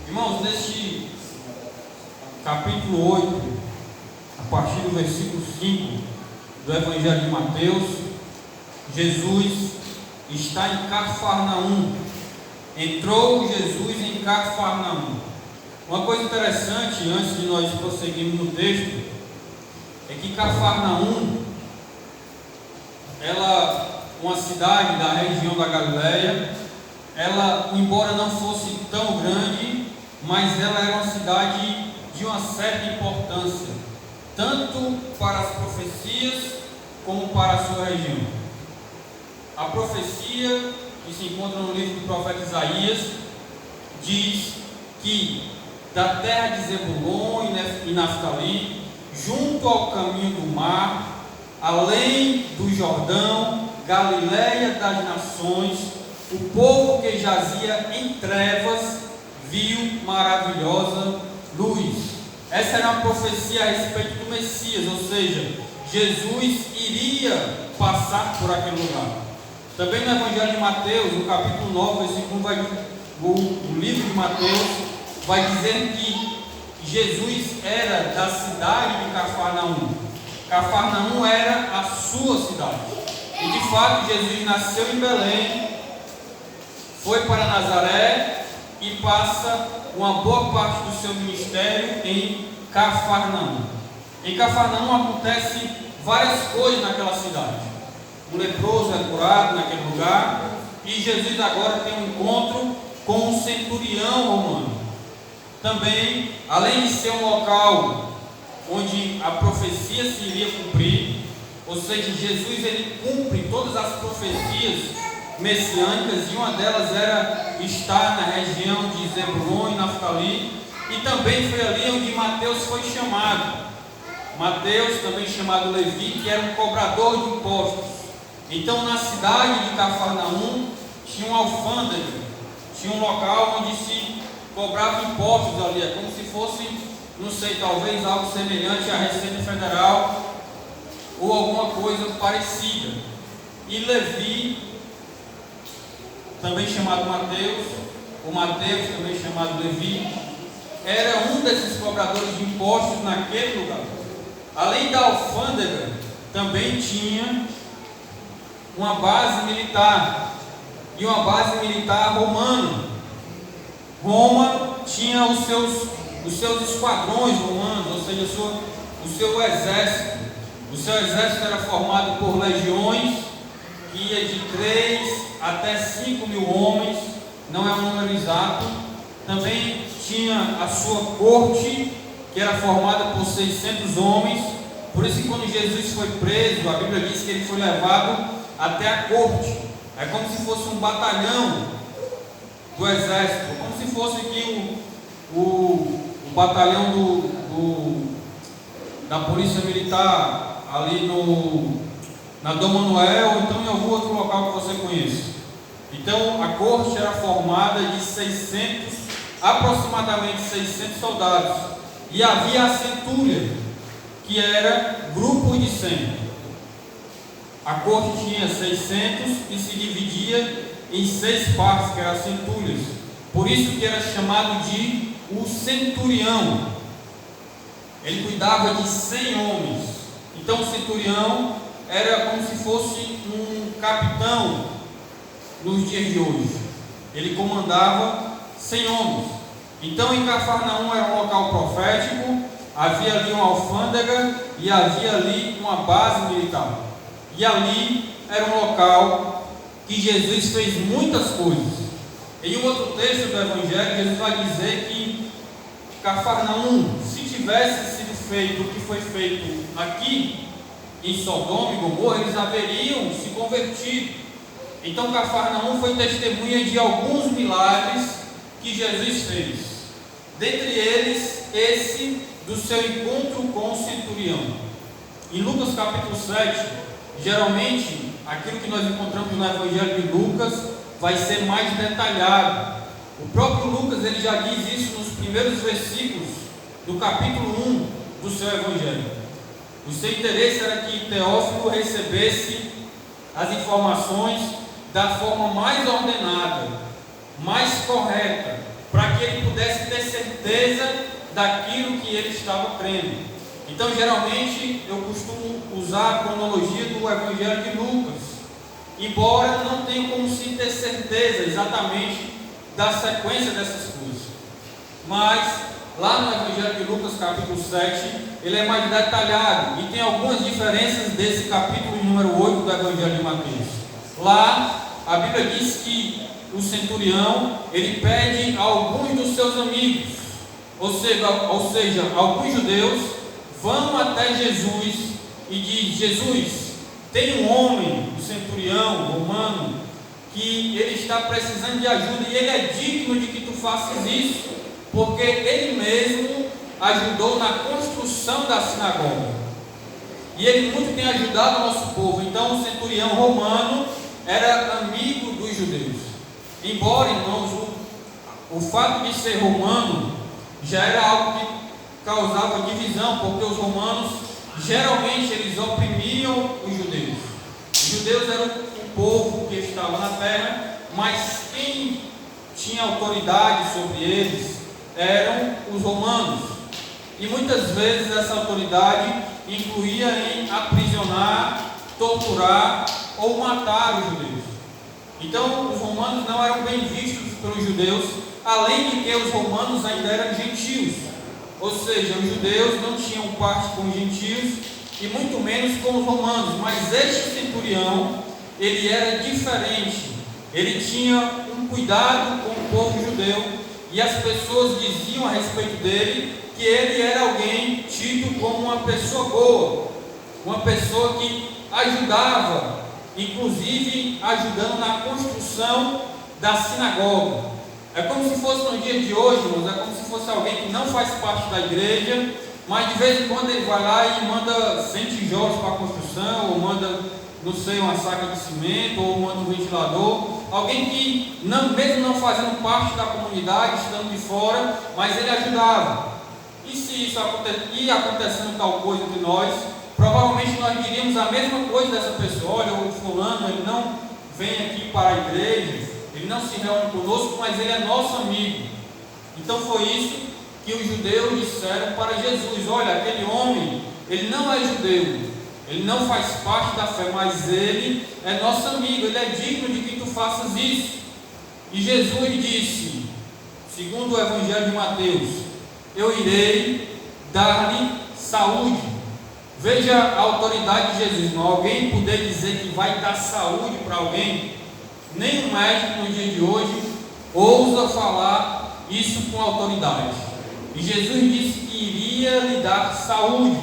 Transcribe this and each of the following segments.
Irmãos, neste capítulo 8, a partir do versículo 5 do Evangelho de Mateus, Jesus está em Cafarnaum. Entrou Jesus em Cafarnaum. Uma coisa interessante, antes de nós prosseguirmos no texto, é que Cafarnaum, uma cidade da região da Galileia, ela, embora não fosse tão grande, mas ela era uma cidade de uma certa importância, tanto para as profecias como para a sua região. A profecia que se encontra no livro do profeta Isaías diz que da terra de Zebulon e Naftali, junto ao caminho do mar, além do Jordão, Galileia das nações, o povo que jazia em trevas viu maravilhosa luz. Essa era uma profecia a respeito do Messias, ou seja, Jesus iria passar por aquele lugar. Também no Evangelho de Mateus, no capítulo 9, versículo 1, o livro de Mateus vai dizer que Jesus era da cidade de Cafarnaum. Cafarnaum era a sua cidade. E de fato, Jesus nasceu em Belém, foi para Nazaré e passa uma boa parte do seu ministério em Cafarnaum. Em Cafarnaum acontece várias coisas naquela cidade. Um leproso é curado naquele lugar, e Jesus agora tem um encontro com um centurião romano. Também, além de ser um local onde a profecia se iria cumprir, ou seja, Jesus ele cumpre todas as profecias messiânicas, e uma delas era estar na região de Zebulon e Naftali, e também foi ali onde Mateus foi chamado. Mateus, também chamado Levi, que era um cobrador de impostos. Então, na cidade de Cafarnaum tinha uma alfândega, tinha um local onde se cobrava impostos ali, é como se fosse, não sei, talvez algo semelhante à Receita Federal ou alguma coisa parecida. E Levi, também chamado Mateus, ou Mateus, também chamado Levi, era um desses cobradores de impostos naquele lugar. Além da alfândega, também tinha uma base militar, e uma base militar romana. Roma tinha os seus esquadrões romanos, ou seja, o seu exército. O seu exército era formado por legiões, que ia de 3 até 5 mil homens, não é um número exato. Também tinha a sua corte, que era formada por 600 homens. Por isso que quando Jesus foi preso, a Bíblia diz que ele foi levado até a corte. É como se fosse um batalhão do exército, como se fosse aqui o batalhão da polícia militar ali na Dom Manuel, ou então em algum outro local que você conheça. Então a corte era formada de aproximadamente 600 soldados, e havia a centúria, que era grupo de 100. A corte tinha 600 e se dividia em 6 partes, que eram as centúrias. Por isso que era chamado de o centurião. Ele cuidava de 100 homens. Então o centurião era como se fosse um capitão nos dias de hoje. Ele comandava 100 homens. Então em Cafarnaum era um local profético, havia ali uma alfândega e havia ali uma base militar. E ali era um local que Jesus fez muitas coisas. Em um outro texto do Evangelho, Jesus vai dizer que Cafarnaum, se tivesse sido feito o que foi feito aqui em Sodoma e Gomorra, eles haveriam se convertido. Então Cafarnaum foi testemunha de alguns milagres que Jesus fez. Dentre eles, esse do seu encontro com o centurião. Em Lucas capítulo 7, geralmente, aquilo que nós encontramos no Evangelho de Lucas vai ser mais detalhado. O próprio Lucas ele já diz isso nos primeiros versículos do capítulo 1 do seu Evangelho. O seu interesse era que Teófilo recebesse as informações da forma mais ordenada, mais correta, para que ele pudesse certeza daquilo que ele estava crendo. Então, geralmente, eu costumo usar a cronologia do Evangelho de Lucas, embora não tenha como se ter certeza exatamente da sequência dessas coisas. Mas, lá no Evangelho de Lucas, capítulo 7, ele é mais detalhado e tem algumas diferenças desse capítulo número 8 do Evangelho de Mateus. Lá, a Bíblia diz que o centurião, ele pede a alguns dos seus amigos, ou seja, alguns judeus vão até Jesus e diz: Jesus, tem um homem, um centurião romano, que ele está precisando de ajuda e ele é digno de que tu faças isso, porque ele mesmo ajudou na construção da sinagoga e ele muito tem ajudado o nosso povo. Então o centurião romano era amigo dos judeus. Embora, irmãos, o fato de ser romano já era algo que causava divisão, porque os romanos geralmente eles oprimiam os judeus. Os judeus eram o povo que estava na terra, mas quem tinha autoridade sobre eles eram os romanos. E muitas vezes essa autoridade incluía em aprisionar, torturar ou matar os judeus. Então os romanos não eram bem vistos pelos judeus, além de que os romanos ainda eram gentios, ou seja, os judeus não tinham parte com os gentios e muito menos com os romanos. Mas este centurião, ele era diferente, ele tinha um cuidado com o povo judeu e as pessoas diziam a respeito dele que ele era alguém tido como uma pessoa boa, uma pessoa que ajudava, inclusive ajudando na construção da sinagoga. É como se fosse no dia de hoje, irmãos, é como se fosse alguém que não faz parte da igreja, mas de vez em quando ele vai lá e manda 100 tijolos para a construção, ou manda, não sei, uma saca de cimento, ou manda um ventilador. Alguém que, mesmo não fazendo parte da comunidade, estando de fora, mas ele ajudava. E se isso ia acontecendo tal coisa entre nós, provavelmente nós diríamos a mesma coisa dessa pessoa: olha, o fulano, ele não vem aqui para a igreja, ele não se reúne conosco, mas ele é nosso amigo. Então foi isso que os judeus disseram para Jesus: olha, aquele homem, ele não é judeu, ele não faz parte da fé, mas ele é nosso amigo, ele é digno de que tu faças isso. E Jesus disse, segundo o Evangelho de Mateus: eu irei dar-lhe saúde. Veja a autoridade de Jesus. Não alguém poder dizer que vai dar saúde para alguém. Nem um médico no dia de hoje ousa falar isso com autoridade. E Jesus disse que iria lhe dar saúde.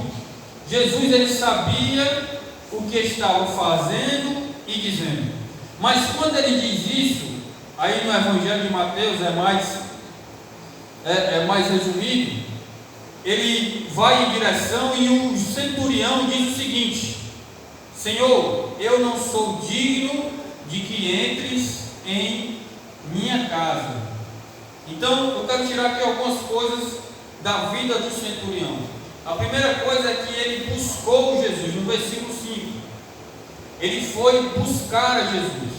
Jesus, ele sabia o que estava fazendo e dizendo. Mas quando ele diz isso, aí no Evangelho de Mateus é mais resumido, ele vai em direção e o centurião diz o seguinte: Senhor, eu não sou digno de que entres em minha casa. Então eu quero tirar aqui algumas coisas da vida do centurião. A primeira coisa é que ele buscou Jesus. No versículo 5, ele foi buscar a Jesus,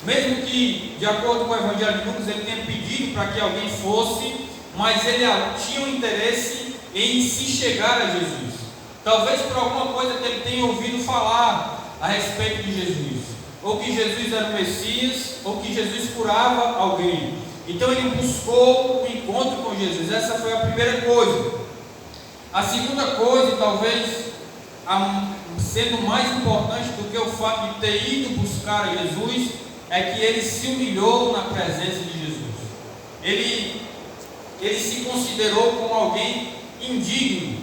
mesmo que, de acordo com o Evangelho de Lucas, ele tenha pedido para que alguém fosse, mas ele tinha um interesse em se chegar a Jesus, talvez por alguma coisa que ele tenha ouvido falar a respeito de Jesus, ou que Jesus era o Messias, ou que Jesus curava alguém. Então ele buscou o encontro com Jesus. Essa foi a primeira coisa. A segunda coisa, talvez sendo mais importante do que o fato de ter ido buscar a Jesus, é que ele se humilhou na presença de Jesus. Ele se considerou como alguém indigno.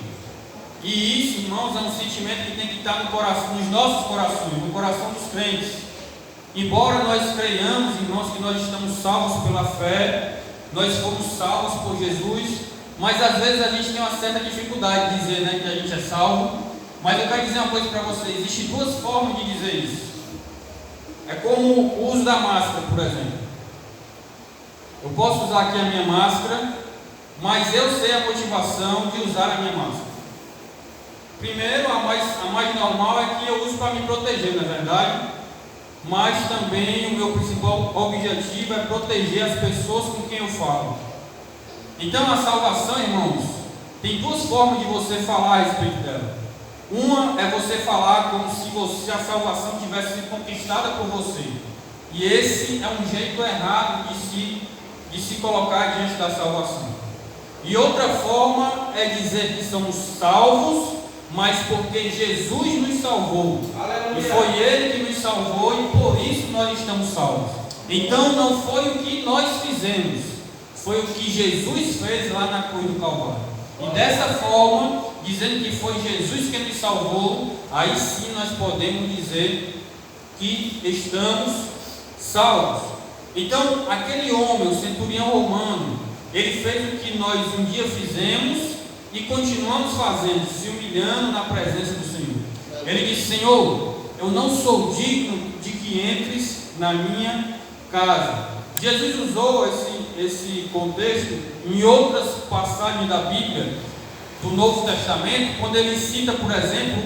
E isso, irmãos, é um sentimento que tem que estar no coração, nos nossos corações, no coração dos crentes. Embora nós creiamos, irmãos, que nós estamos salvos pela fé, nós fomos salvos por Jesus, mas às vezes a gente tem uma certa dificuldade de dizer, né, que a gente é salvo. Mas eu quero dizer uma coisa para vocês: existem duas formas de dizer isso. É como o uso da máscara, por exemplo. Eu posso usar aqui a minha máscara, mas eu sei a motivação de usar a minha máscara. Primeiro, a mais normal é que eu uso para me proteger, na verdade, mas também o meu principal objetivo é proteger as pessoas com quem eu falo. Então a salvação, irmãos, tem duas formas de você falar a respeito dela. Uma é você falar como se a salvação tivesse sido conquistada por você. E esse é um jeito errado de se colocar diante da salvação. E outra forma é dizer que somos salvos, mas porque Jesus nos salvou. Aleluia. E foi Ele que nos salvou e por isso nós estamos salvos. Então não foi o que nós fizemos, foi o que Jesus fez lá na cruz do Calvário. E dessa forma, dizendo que foi Jesus que nos salvou, aí sim nós podemos dizer que estamos salvos. Então, aquele homem, o centurião romano, ele fez o que nós um dia fizemos e continuamos fazendo, se humilhando na presença do Senhor. Ele disse: Senhor, eu não sou digno de que entres na minha casa. Jesus usou esse contexto em outras passagens da Bíblia, do Novo Testamento, quando ele cita, por exemplo,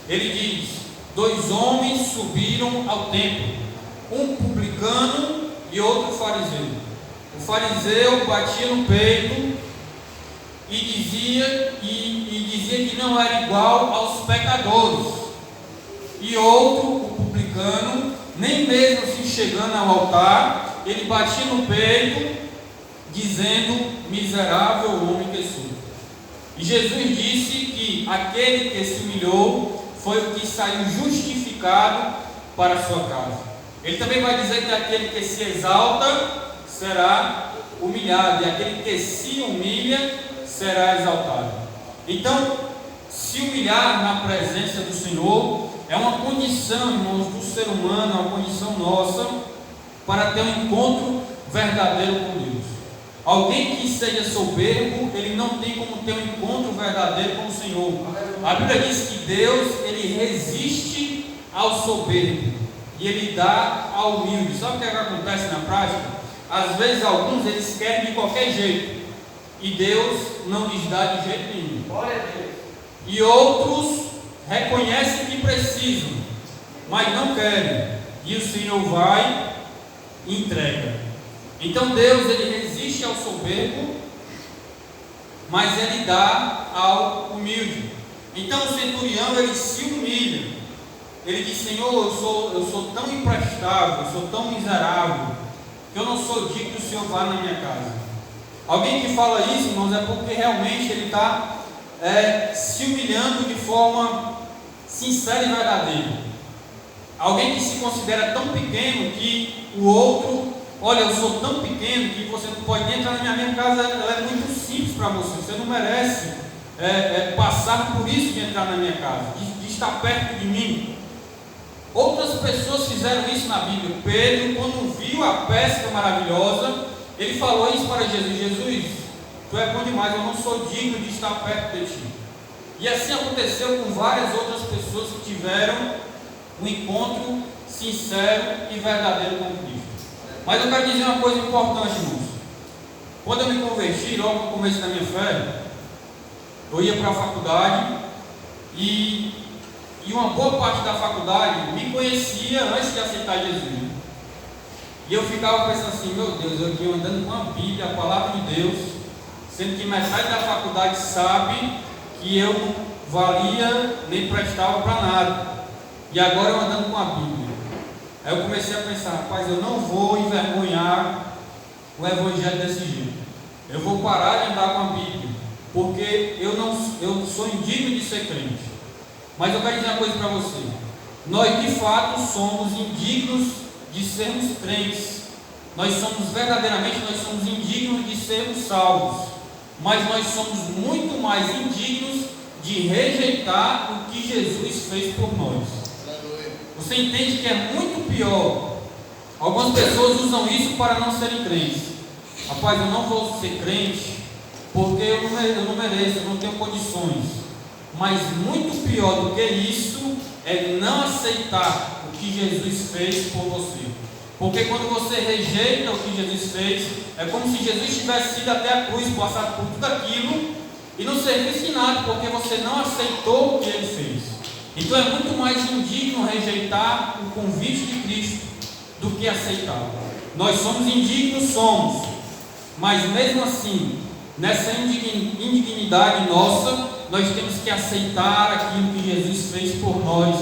ele diz: 2 homens subiram ao templo, um publicano e outro fariseu. O fariseu batia no peito e dizia que não era igual aos pecadores, e outro, o publicano, nem mesmo se chegando ao altar, ele batia no peito dizendo: miserável homem que sou. E Jesus disse que aquele que se humilhou foi o que saiu justificado para a sua casa. Ele também vai dizer que aquele que se exalta será humilhado, e aquele que se humilha será exaltado. Então, se humilhar na presença do Senhor é uma condição, irmãos, do ser humano, é uma condição nossa para ter um encontro verdadeiro com Deus. Alguém que seja soberbo, ele não tem como ter um encontro verdadeiro com o Senhor. A Bíblia diz que Deus, ele resiste ao soberbo e ele dá ao humilde. Sabe o que acontece na prática? Às vezes alguns eles querem de qualquer jeito e Deus não lhes dá de jeito nenhum. E outros reconhecem que precisam, mas não querem, e o Senhor vai e entrega. Então Deus, ele resiste ao soberbo, mas ele dá ao humilde. Então o centurião, ele se humilha. Ele diz: Senhor, eu sou tão imprestável, eu sou tão miserável, que eu não sou digno que o Senhor vá na minha casa. Alguém que fala isso, irmãos, é porque realmente ele está se humilhando de forma sincera e verdadeira. Alguém que se considera tão pequeno que o outro: olha, eu sou tão pequeno que você não pode nem entrar na minha casa, ela é muito simples para você, você não merece passar por isso de entrar na minha casa, de estar perto de mim. Outras pessoas fizeram isso na Bíblia. Pedro, quando viu a pesca maravilhosa, ele falou isso para Jesus: Jesus, tu é bom demais, eu não sou digno de estar perto de ti. E assim aconteceu com várias outras pessoas que tiveram um encontro sincero e verdadeiro com Cristo. Mas eu quero dizer uma coisa importante, irmãos. Quando eu me converti, logo no começo da minha fé, eu ia para a faculdade e uma boa parte da faculdade me conhecia antes de aceitar Jesus. E eu ficava pensando assim: meu Deus, eu aqui andando com a Bíblia, a palavra de Deus, sendo que metade da faculdade sabe que eu não valia nem prestava para nada. E agora eu andando com a Bíblia. Aí eu comecei a pensar: rapaz, eu não vou envergonhar o Evangelho desse jeito. Eu vou parar de andar com a Bíblia, porque eu sou indigno de ser crente. Mas eu quero dizer uma coisa para você: nós de fato somos indignos de sermos crentes. Nós somos indignos de sermos salvos. Mas nós somos muito mais indignos de rejeitar o que Jesus fez por nós. Você entende que é muito pior? Algumas pessoas usam isso para não serem crentes. Rapaz, eu não vou ser crente porque eu não mereço, eu não tenho condições. Mas muito pior do que isso é não aceitar o que Jesus fez por você. Porque quando você rejeita o que Jesus fez, é como se Jesus tivesse ido até a cruz, passado por tudo aquilo e não servisse de nada, porque você não aceitou o que Ele fez. Então é muito mais indigno rejeitar o convite de Cristo do que aceitá-lo. Nós somos indignos, Mas mesmo assim, nessa indignidade nossa, nós temos que aceitar aquilo que Jesus fez por nós,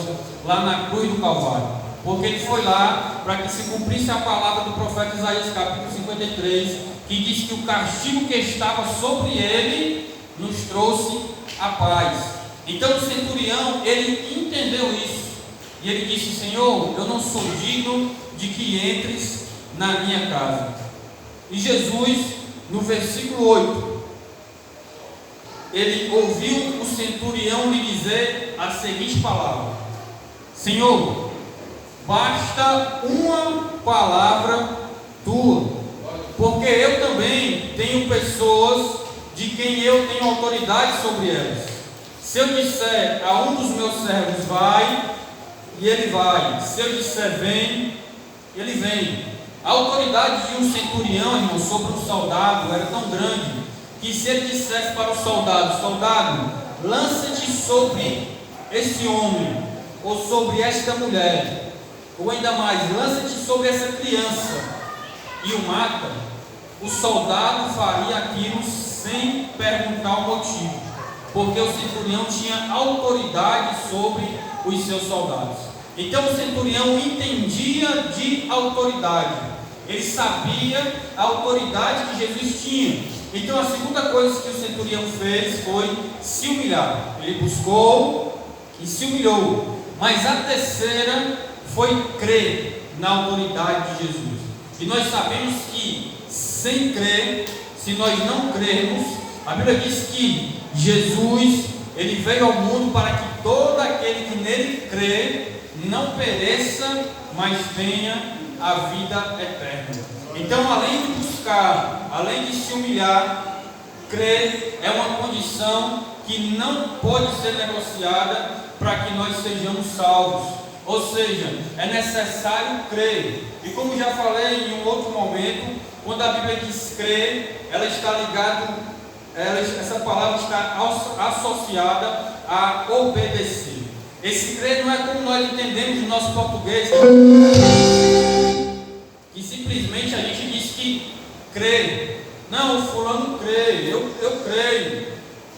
lá na cruz do Calvário. Porque Ele foi lá para que se cumprisse a palavra do profeta Isaías, capítulo 53, que diz que o castigo que estava sobre Ele nos trouxe a paz. Então o centurião, ele entendeu isso. E ele disse: Senhor, eu não sou digno de que entres na minha casa. E Jesus, no versículo 8, ele ouviu o centurião lhe dizer a seguinte palavra: Senhor, basta uma palavra tua, porque eu também tenho pessoas de quem eu tenho autoridade sobre elas. Se eu disser a um dos meus servos, vai, e ele vai. Se eu disser, vem, ele vem. A autoridade de um centurião, irmão, sobre um soldado era tão grande, que se ele dissesse para o soldado: soldado, lança-te sobre esse homem, ou sobre esta mulher, ou ainda mais, lança-te sobre essa criança, e o mata, o soldado faria aquilo sem perguntar o motivo, porque o centurião tinha autoridade sobre os seus soldados. Então o centurião entendia de autoridade, ele sabia a autoridade que Jesus tinha. Então a segunda coisa que o centurião fez foi se humilhar. Ele buscou e se humilhou. Mas a terceira foi crer na autoridade de Jesus. E nós sabemos que sem crer, se nós não crermos, a Bíblia diz que Jesus, ele veio ao mundo para que todo aquele que nele crê não pereça, mas tenha a vida eterna. Então, além de buscar, além de se humilhar, crer é uma condição que não pode ser negociada para que nós sejamos salvos. Ou seja, é necessário crer. E como já falei em um outro momento, quando a Bíblia diz crer, ela está ligada, essa palavra está associada a obedecer. Esse crer não é como nós entendemos no nosso português, que simplesmente a gente diz que crê. Não, o fulano crê, eu creio.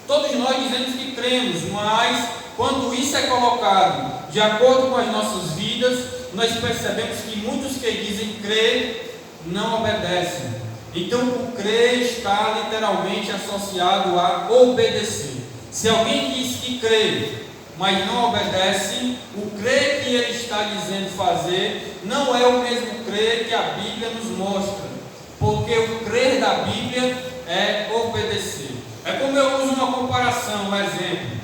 Todos nós dizemos que cremos, mas quando isso é colocado de acordo com as nossas vidas, nós percebemos que muitos que dizem crer não obedecem. Então o crer está literalmente associado a obedecer. Se alguém diz que crê, mas não obedece, o crer que ele está dizendo fazer não é o mesmo crer que a Bíblia nos mostra, porque o crer da Bíblia é obedecer. É como eu uso uma comparação, um exemplo.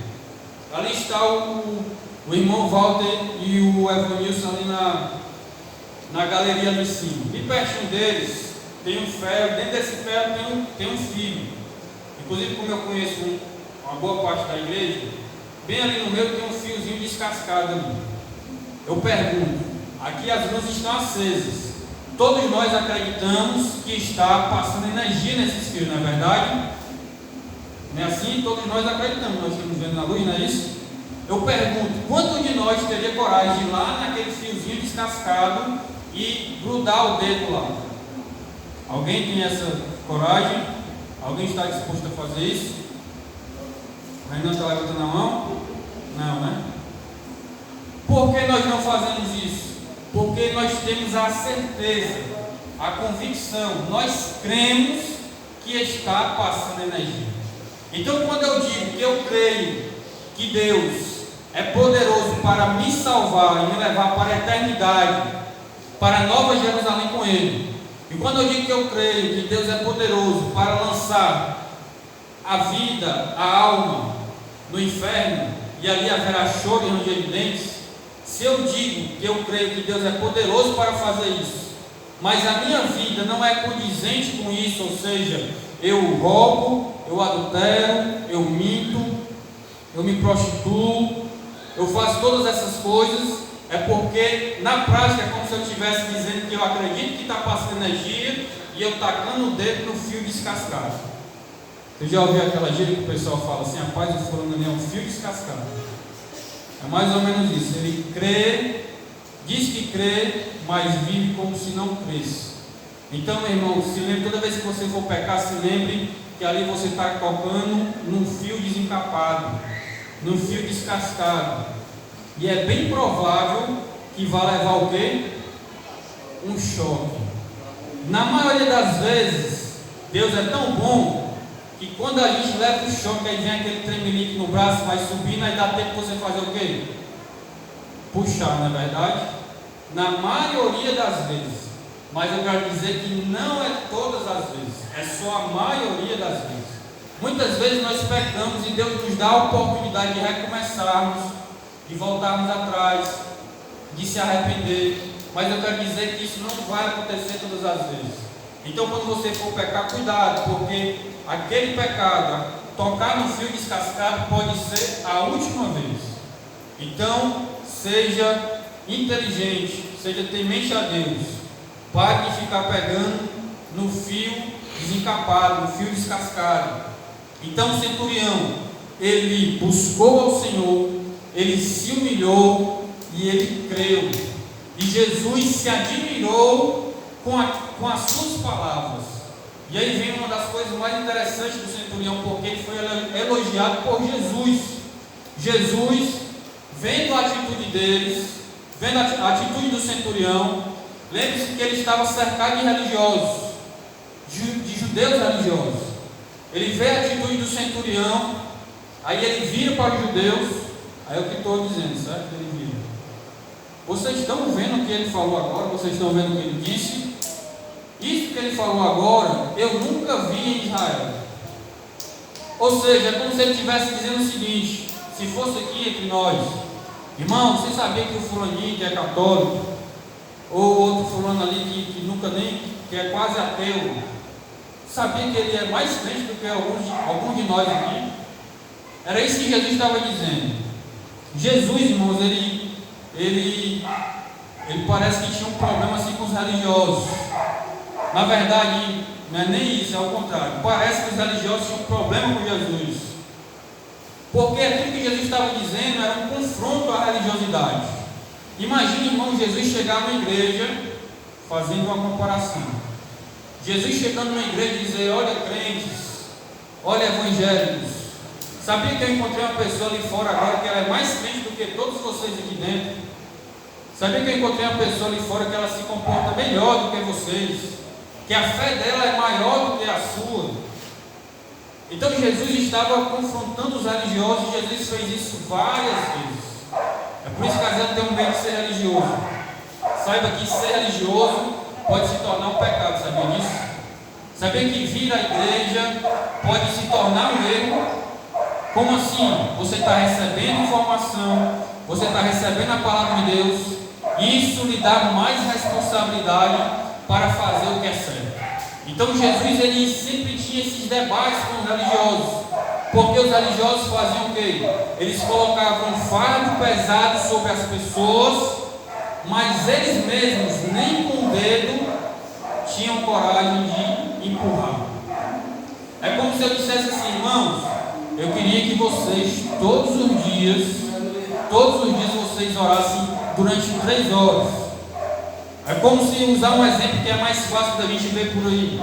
Ali está o irmão Walter e o Evanilson ali na galeria do cima. E pertinho deles tem um ferro, dentro desse ferro tem um fio. Inclusive, como eu conheço uma boa parte da igreja, bem ali no meio tem um fiozinho descascado ali. Eu pergunto, aqui as luzes estão acesas. Todos nós acreditamos que está passando energia nesses fios, não é verdade? Não é assim? Todos nós acreditamos, nós estamos vendo na luz, não é isso? Eu pergunto, quanto de nós teria coragem de ir lá naquele fiozinho descascado e grudar o dedo lá? Alguém tem essa coragem? Alguém está disposto a fazer isso? O Renan está levantando a mão? Não, né? Por que nós não fazemos isso? Porque nós temos a certeza, a convicção, nós cremos que está passando energia. Então, quando eu digo que eu creio que Deus é poderoso para me salvar e me levar para a eternidade, para a Nova Jerusalém com Ele, e quando eu digo que eu creio que Deus é poderoso para lançar a vida, a alma no inferno, e ali haverá choro e ranger de dentes, se eu digo que eu creio que Deus é poderoso para fazer isso, mas a minha vida não é condizente com isso, ou seja, eu roubo, eu adultero, eu minto, eu me prostituo, eu faço todas essas coisas, é porque na prática é como se eu estivesse dizendo que eu acredito que está passando energia e eu tacando o dedo no fio descascado. Você já ouviu aquela gíria que o pessoal fala assim: rapaz, o fulano ali é um fio descascado? É mais ou menos isso. Ele crê, diz que crê, mas vive como se não cresce. Então, meu irmão, se lembre, toda vez que você for pecar, se lembre que ali você está tocando num fio desencapado, num fio descascado. E é bem provável que vá levar o quê? Um choque. Na maioria das vezes, Deus é tão bom que quando a gente leva o choque, aí vem aquele tremelique no braço, vai subindo, aí dá tempo de você fazer o quê? Puxar, não é verdade? Na maioria das vezes. Mas eu quero dizer que não é todas as vezes, é só a maioria das vezes. Muitas vezes nós pecamos e Deus nos dá a oportunidade de recomeçarmos, de voltarmos atrás, de se arrepender. Mas eu quero dizer que isso não vai acontecer todas as vezes. Então, quando você for pecar, cuidado, porque aquele pecado, tocar no fio descascado, pode ser a última vez. Então, seja inteligente, seja temente a Deus. Pare de ficar pegando no fio desencapado, no fio descascado. Então o centurião, ele buscou ao Senhor, ele se humilhou e ele creu. E Jesus se admirou com as suas palavras. E aí vem uma das coisas mais interessantes do centurião, porque ele foi elogiado por Jesus. Jesus, vendo a atitude deles, vendo a atitude do centurião, lembre-se que ele estava cercado de religiosos, de judeus religiosos. Ele vê a atitude do centurião, aí ele vira para os judeus, aí é o que estou dizendo, certo? Ele vira. Vocês estão vendo o que ele falou agora? Vocês estão vendo o que ele disse? Isso que ele falou agora, eu nunca vi em Israel. Ou seja, é como se ele estivesse dizendo o seguinte: se fosse aqui entre nós, irmão, você sabia que o fulaninho que é católico, ou outro fulano ali que nunca nem, que é quase ateu, sabia que ele é mais crente do que alguns de nós aqui? Era isso que Jesus estava dizendo. Jesus, irmãos, ele parece que tinha um problema assim com os religiosos. Na verdade, não é nem isso, é o contrário. Parece que os religiosos tinham um problema com Jesus, porque aquilo que Jesus estava dizendo era um confronto à religiosidade. Imagine, irmão, Jesus chegar numa igreja, fazendo uma comparação. Jesus chegando numa igreja e dizer: olha crentes, olha evangélicos, sabia que eu encontrei uma pessoa ali fora agora que ela é mais crente do que todos vocês aqui dentro? Sabia que eu encontrei uma pessoa ali fora que ela se comporta melhor do que vocês, que a fé dela é maior do que a sua? Então Jesus estava confrontando os religiosos, e Jesus fez isso várias vezes. É por isso que às vezes tem um medo de ser religioso. Saiba que ser religioso pode se tornar um pecado, sabia disso? Sabia que vir à igreja pode se tornar um erro? Como assim? Você está recebendo informação, você está recebendo a palavra de Deus, e isso lhe dá mais responsabilidade para fazer o que é certo. Então Jesus, ele sempre tinha esses debates com os religiosos, porque os religiosos faziam o quê? Eles colocavam um fardo pesado sobre as pessoas, mas eles mesmos, nem com o dedo, tinham coragem de empurrar. É como se eu dissesse assim: irmãos, eu queria que vocês, todos os dias vocês orassem durante 3 horas. É como se usar um exemplo que é mais fácil da gente ver por aí.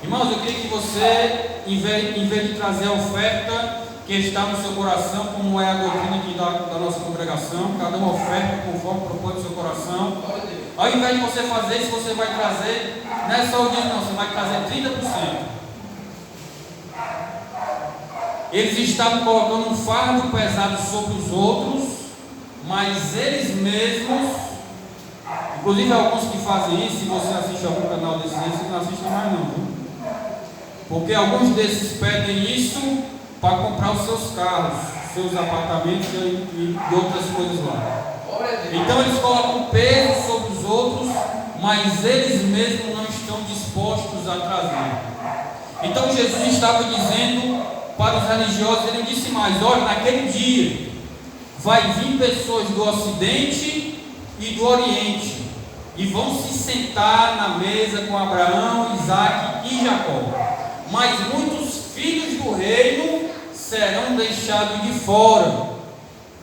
Irmãos, eu queria que você, em vez de trazer a oferta que está no seu coração, como é a doutrina aqui da nossa congregação, cada uma oferta conforme propõe o seu coração, ao invés de você fazer isso, você vai trazer, não é só o dízimo, não, você vai trazer 30%. Eles estavam colocando um fardo pesado sobre os outros, mas eles mesmos, inclusive alguns que fazem isso, se você assiste algum canal desses, você não assiste mais não, viu? Porque alguns desses pedem isso para comprar os seus carros, seus apartamentos e outras coisas lá. Então eles colocam peso sobre os outros, mas eles mesmos não estão dispostos a trazer. Então Jesus estava dizendo para os religiosos, ele disse mais: olha, naquele dia vai vir pessoas do Ocidente e do Oriente, e vão se sentar na mesa com Abraão, Isaque e Jacó, mas muitos filhos do reino serão deixados de fora,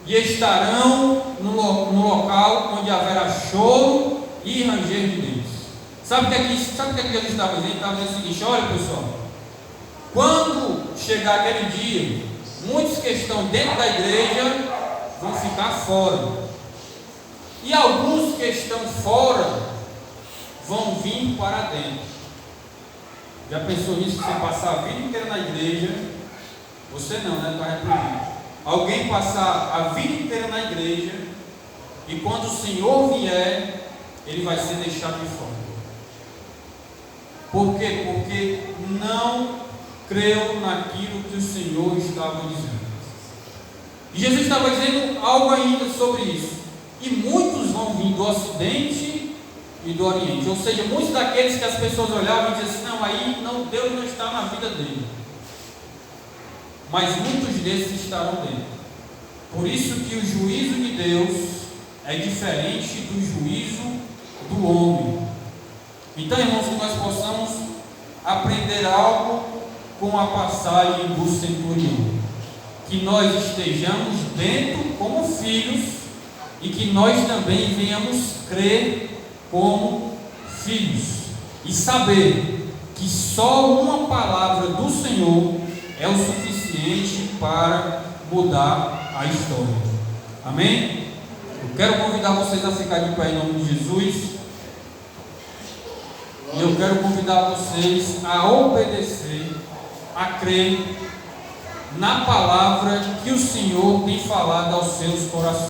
e estarão no local onde haverá choro e ranger de dentes. Sabe o que Jesus estava dizendo? Ele estava dizendo o seguinte: olha pessoal, quando chegar aquele dia, muitos que estão dentro da igreja vão ficar fora, e alguns que estão fora vão vir para dentro. Já pensou nisso? Você passar a vida inteira na igreja, você não, né? Está repreendido. Alguém passar a vida inteira na igreja, e quando o Senhor vier, ele vai ser deixado de fora. Por quê? Porque não creu naquilo que o Senhor estava dizendo. E Jesus estava dizendo algo ainda sobre isso. E muitos vão vir do Ocidente e do Oriente. Ou seja, muitos daqueles que as pessoas olhavam e diziam assim: não, aí não, Deus não está na vida dele. Mas muitos desses estarão dentro. Por isso que o juízo de Deus é diferente do juízo do homem. Então, irmãos, que nós possamos aprender algo com a passagem do centurião. Que nós estejamos dentro como filhos e que nós também venhamos crer como filhos. E saber que só uma palavra do Senhor é o suficiente para mudar a história. Amém? Eu quero convidar vocês a ficar de pé em nome de Jesus. E eu quero convidar vocês a obedecer, a crer na palavra que o Senhor tem falado aos seus corações.